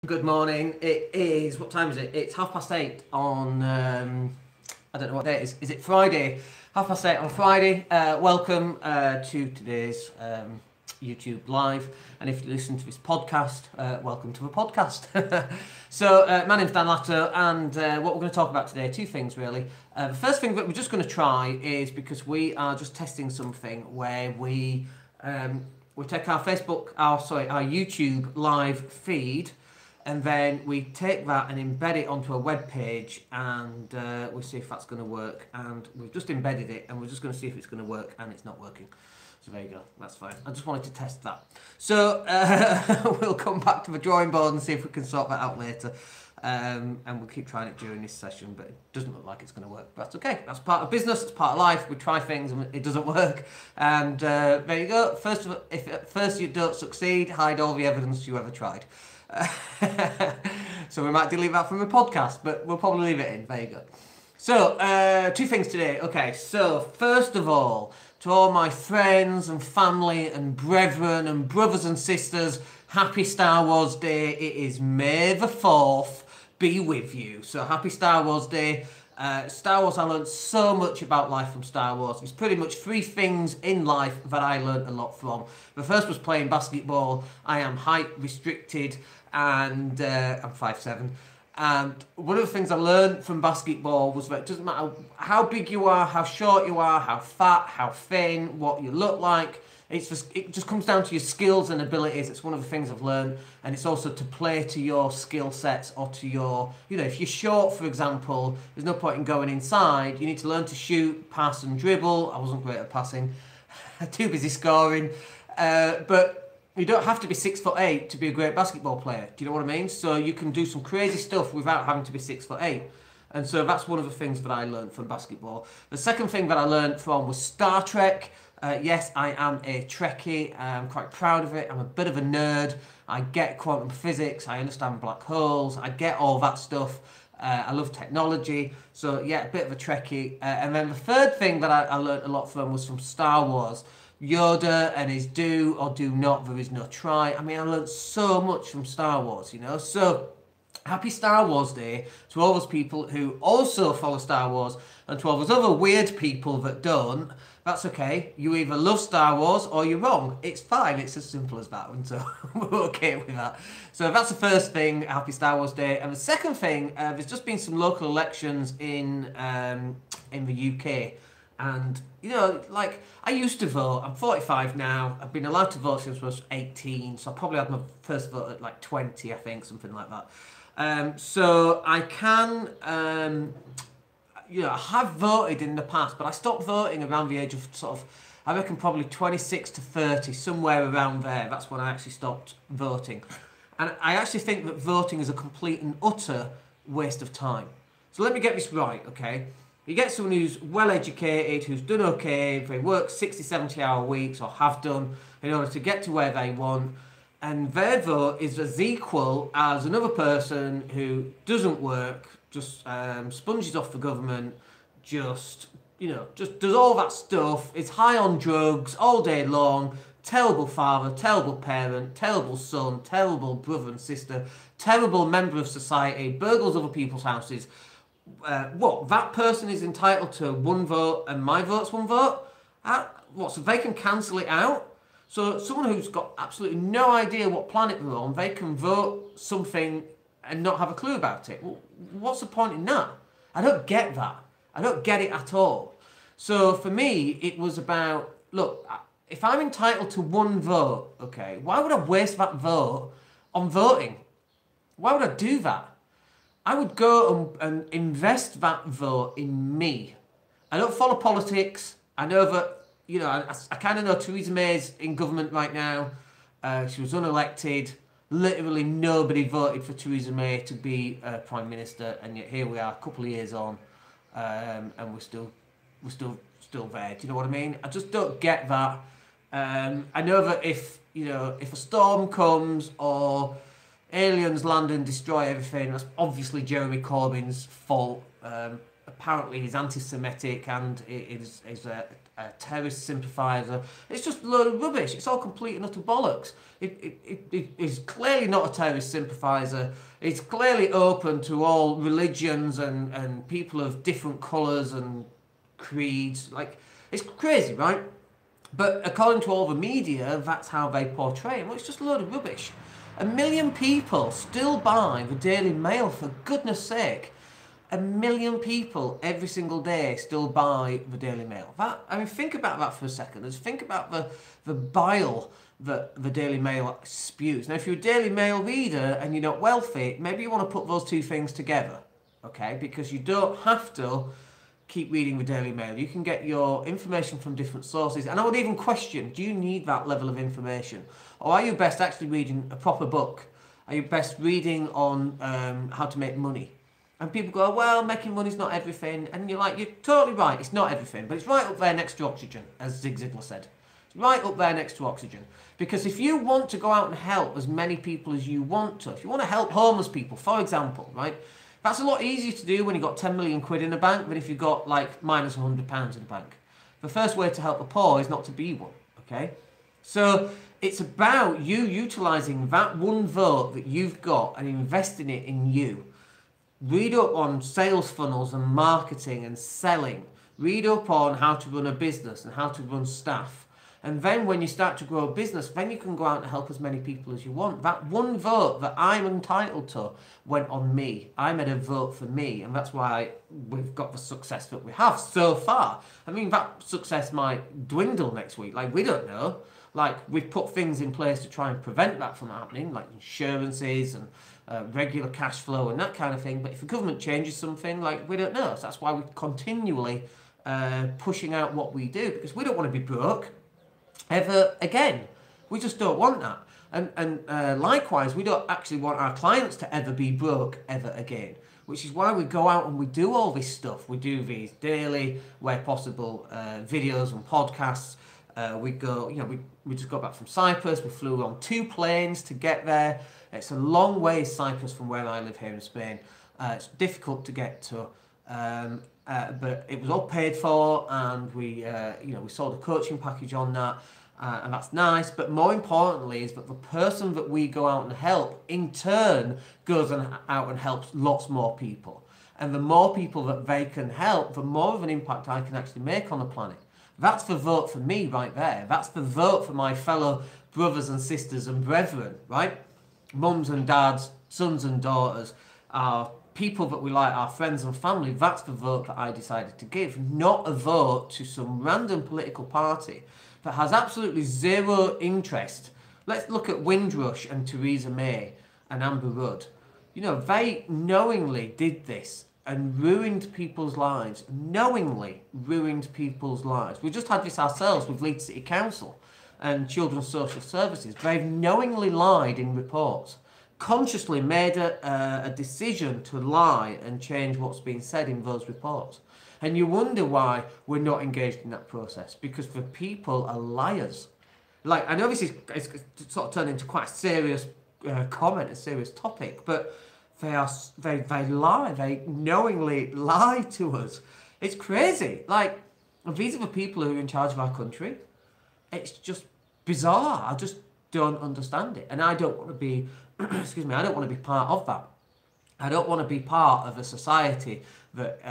Good morning. It is, what time is it? It's 8:30 on, I don't know what day it is. Is it Friday? 8:30 on Friday. Welcome to today's YouTube live. And if you listen to this podcast, welcome to the podcast. So, my name's Dan Latto, and what we're going to talk about today, two things really. The first thing that we're just going to try is because we are just testing something where we take our our YouTube live feed, and then we take that and embed it onto a web page, and we see if that's going to work. And we've just embedded it, and we're just going to see if it's going to work, and it's not working. So there you go, that's fine. I just wanted to test that. So we'll come back to the drawing board and see if we can sort that out later. And we'll keep trying it during this session, but it doesn't look like it's going to work. But that's okay. That's part of business. It's part of life. We try things and it doesn't work. And there you go. If at first you don't succeed, hide all the evidence you ever tried. So we might delete that from the podcast, but we'll probably leave it in. There you go. So, two things today. Okay, so first of all, to all my friends and family and brethren and brothers and sisters, happy Star Wars Day. It is May the 4th. Be with you. So happy Star Wars Day. Star Wars, I learned so much about life from Star Wars. There's pretty much three things in life that I learned a lot from. The first was playing basketball. I am height restricted, and I'm 5'7". And one of the things I learned from basketball was that it doesn't matter how big you are, how short you are, how fat, how thin, what you look like. It just comes down to your skills and abilities. It's one of the things I've learned. And it's also to play to your skill sets, or to your, if you're short, for example, there's no point in going inside. You need to learn to shoot, pass and dribble. I wasn't great at passing. Too busy scoring. But you don't have to be 6'8" to be a great basketball player. Do you know what I mean? So you can do some crazy stuff without having to be 6'8". And so that's one of the things that I learned from basketball. The second thing that I learned from was Star Trek. Yes, I am a Trekkie. I'm quite proud of it. I'm a bit of a nerd. I get quantum physics. I understand black holes. I get all that stuff. I love technology. So yeah, a bit of a Trekkie. And then the third thing that I learned a lot from was from Star Wars. Yoda and his do or do not, there is no try. I mean, I learned so much from Star Wars, So, happy Star Wars Day to all those people who also follow Star Wars, and to all those other weird people that don't. That's okay. You either love Star Wars or you're wrong. It's fine. It's as simple as that. And so we're okay with that. So that's the first thing, happy Star Wars Day. And the second thing, there's just been some local elections in the UK. And, I used to vote. I'm 45 now. I've been allowed to vote since I was 18. So I probably had my first vote at like 20, I think, something like that. So I can, I have voted in the past, but I stopped voting around the age of I reckon probably 26 to 30, somewhere around there. That's when I actually stopped voting. And I actually think that voting is a complete and utter waste of time. So let me get this right, okay? You get someone who's well educated, who's done okay, they work 60, 70-hour weeks, or have done, in order to get to where they want, and their vote is as equal as another person who doesn't work, just sponges off the government, just does all that stuff, is high on drugs all day long, terrible father, terrible parent, terrible son, terrible brother and sister, terrible member of society, burgles other people's houses. That person is entitled to one vote and my vote's one vote? So they can cancel it out? So someone who's got absolutely no idea what planet we're on, they can vote something and not have a clue about it. Well, what's the point in that? I don't get that. I don't get it at all. So for me, it was about, look, if I'm entitled to one vote, okay, why would I waste that vote on voting? Why would I do that? I would go and invest that vote in me. I don't follow politics. I know that, I kind of know Theresa May's in government right now. She was unelected. Literally nobody voted for Theresa May to be Prime Minister, and yet here we are a couple of years on, and we're still there. Do you know what I mean? I just don't get that. I know that if a storm comes or aliens land and destroy everything, that's obviously Jeremy Corbyn's fault. Apparently he's anti-Semitic and is a terrorist sympathiser. It's just a load of rubbish. It's all complete and utter bollocks. It is clearly not a terrorist sympathiser. It's clearly open to all religions and people of different colours and creeds. Like, it's crazy, right? But according to all the media, that's how they portray him. Well, it's just a load of rubbish. 1 million people still buy the Daily Mail, for goodness sake. 1 million people every single day still buy the Daily Mail. Think about that for a second. Just think about the bile that the Daily Mail spews. Now, if you're a Daily Mail reader and you're not wealthy, maybe you want to put those two things together, okay? Because you don't have to keep reading the Daily Mail. You can get your information from different sources. And I would even question, do you need that level of information? Or are you best actually reading a proper book? Are you best reading on how to make money? And people go, well, making money's not everything. And you're like, you're totally right, it's not everything. But it's right up there next to oxygen, as Zig Ziglar said. It's right up there next to oxygen. Because if you want to go out and help as many people as you want to, if you want to help homeless people, for example, right? That's a lot easier to do when you've got 10 million quid in the bank than if you've got like minus £100 in the bank. The first way to help the poor is not to be one, okay? So it's about you utilising that one vote that you've got and investing it in you. Read up on sales funnels and marketing and selling. Read up on how to run a business and how to run staff. And then when you start to grow a business, then you can go out and help as many people as you want. That one vote that I'm entitled to went on me. I made a vote for me, and that's why we've got the success that we have so far. I mean, that success might dwindle next week. Like, we don't know. Like, we've put things in place to try and prevent that from happening, like insurances and regular cash flow and that kind of thing. But if the government changes something, like, we don't know. So that's why we're continually pushing out what we do, because we don't want to be broke ever again. We just don't want that. And likewise, we don't actually want our clients to ever be broke ever again, which is why we go out and we do all this stuff. We do these daily, where possible, videos and podcasts. We go, we just got back from Cyprus. We flew on 2 planes to get there. It's a long way, Cyprus, from where I live here in Spain. It's difficult to get to. But it was all paid for, and we sold a coaching package on that, and that's nice. But more importantly is that the person that we go out and help, in turn, goes out and helps lots more people. And the more people that they can help, the more of an impact I can actually make on the planet. That's the vote for me right there. That's the vote for my fellow brothers and sisters and brethren, right? Mums and dads, sons and daughters, our people that we like, our friends and family. That's the vote that I decided to give, not a vote to some random political party that has absolutely zero interest. Let's look at Windrush and Theresa May and Amber Rudd. They knowingly did this and ruined people's lives, knowingly ruined people's lives. We just had this ourselves with Leeds City Council and Children's Social Services. They've knowingly lied in reports, consciously made a decision to lie and change what's been said in those reports. And you wonder why we're not engaged in that process, because the people are liars. Like, I know this is it's sort of turned into quite a serious comment, a serious topic, but they lie. They knowingly lie to us. It's crazy. Like, these are the people who are in charge of our country. It's just bizarre. I just don't understand it, and I don't want to be. Excuse me. I don't want to be part of that. I don't want to be part of a society that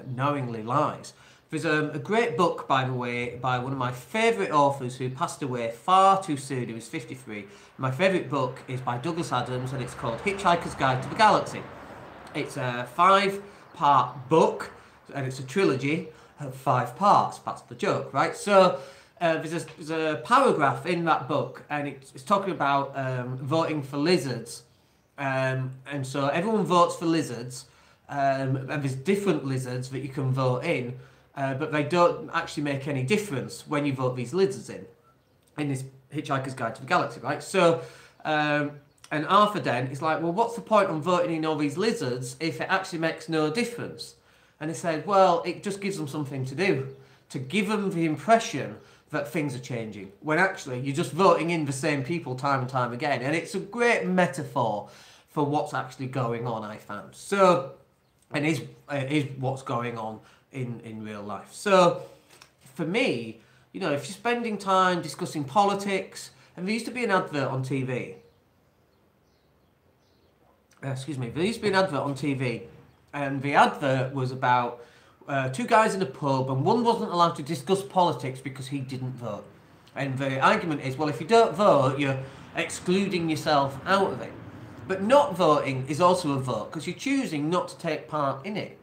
knowingly lies. There's a great book, by the way, by one of my favourite authors who passed away far too soon. He was 53. My favourite book is by Douglas Adams, and it's called Hitchhiker's Guide to the Galaxy. It's a 5-part book, and it's a trilogy of 5 parts. That's the joke, right? So there's a paragraph in that book, and it's talking about voting for lizards. And so everyone votes for lizards, and there's different lizards that you can vote in, but they don't actually make any difference when you vote these lizards in this Hitchhiker's Guide to the Galaxy, right? So, and Arthur Dent is like, well, what's the point on voting in all these lizards if it actually makes no difference? And he said, well, it just gives them something to do, to give them the impression that things are changing, when actually you're just voting in the same people time and time again. And it's a great metaphor for what's actually going on, I found. So, and is what's going on in real life. So, for me, if you're spending time discussing politics, and there used to be an advert on TV. There used to be an advert on TV, and the advert was about two guys in a pub, and one wasn't allowed to discuss politics because he didn't vote. And the argument is, well, if you don't vote, you're excluding yourself out of it. But not voting is also a vote, because you're choosing not to take part in it.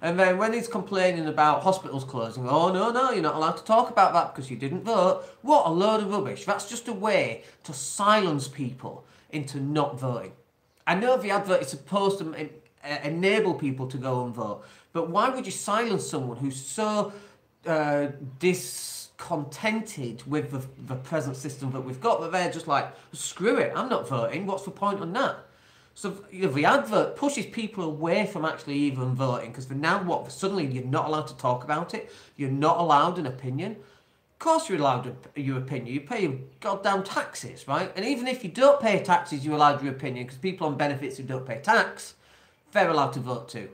And then when he's complaining about hospitals closing, oh, no, you're not allowed to talk about that because you didn't vote. What a load of rubbish. That's just a way to silence people into not voting. I know the advert is supposed to enable people to go and vote, but why would you silence someone who's so discontented with the present system that we've got that they're just like, screw it, I'm not voting, what's the point on that? So the advert pushes people away from actually even voting, because for now, suddenly you're not allowed to talk about it, you're not allowed an opinion. Of course you're allowed your opinion, you pay your goddamn taxes, right? And even if you don't pay taxes, you're allowed your opinion, because people on benefits who don't pay tax, they're allowed to vote too.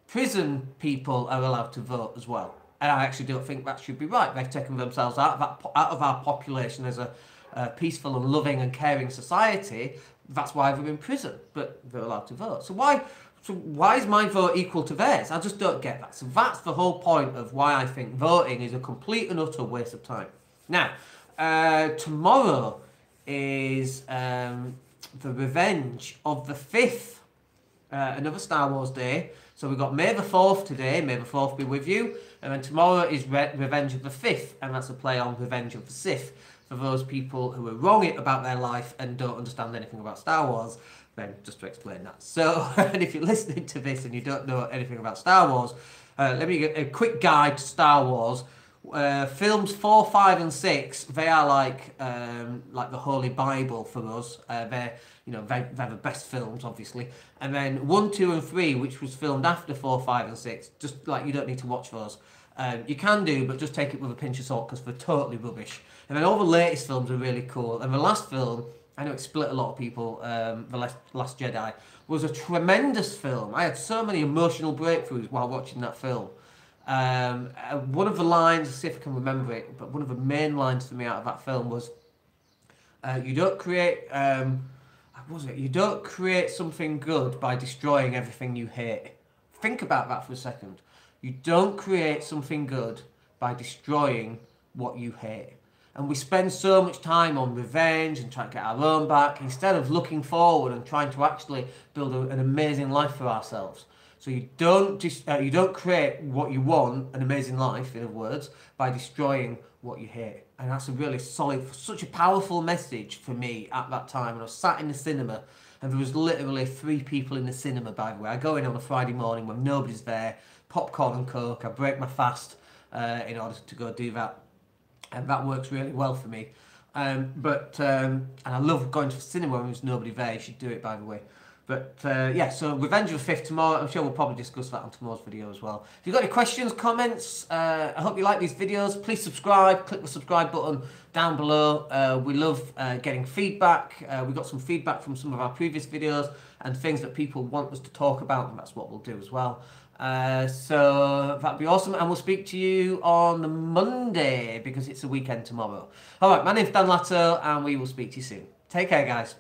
Prison people are allowed to vote as well. And I actually don't think that should be right. They've taken themselves out of our population as a peaceful and loving and caring society. That's why they're in prison, but they're allowed to vote. So why is my vote equal to theirs? I just don't get that. So that's the whole point of why I think voting is a complete and utter waste of time. Now, tomorrow is the Revenge of the 5th, another Star Wars day. So we've got May the 4th today, May the 4th be with you. And then tomorrow is Revenge of the 5th, and that's a play on Revenge of the Sith. For those people who are wrong about their life and don't understand anything about Star Wars, then just to explain that. So, and if you're listening to this and you don't know anything about Star Wars, let me get a quick guide to Star Wars. Films 4, 5, and 6, they are like the Holy Bible for us. They're the best films, obviously. And then 1, 2, and 3, which was filmed after 4, 5, and 6, just like you don't need to watch those. You can do, but just take it with a pinch of salt because they're totally rubbish. And then all the latest films are really cool. And the last film, I know it split a lot of people, The Last Jedi, was a tremendous film. I had so many emotional breakthroughs while watching that film. One of the lines, let's see if I can remember it, but one of the main lines for me out of that film was, you don't create something good by destroying everything you hate. Think about that for a second. You don't create something good by destroying what you hate. And we spend so much time on revenge and trying to get our own back instead of looking forward and trying to actually build an amazing life for ourselves. So you don't create what you want, an amazing life, in other words, by destroying what you hate. And that's a really solid, such a powerful message for me at that time. And I was sat in the cinema, and there was literally 3 people in the cinema, by the way. I go in on a Friday morning when nobody's there, popcorn and Coke, I break my fast in order to go do that. And that works really well for me. And I love going to the cinema when there's nobody there. You should do it, by the way. But yeah, so Revenge of the 5th tomorrow. I'm sure we'll probably discuss that on tomorrow's video as well. If you've got any questions, comments, I hope you like these videos. Please subscribe. Click the subscribe button down below. We love getting feedback. We got some feedback from some of our previous videos and things that people want us to talk about, and that's what we'll do as well. So that'd be awesome, and we'll speak to you on Monday because it's a weekend tomorrow. All right, my name's Dan Latto, and we will speak to you soon. Take care, guys.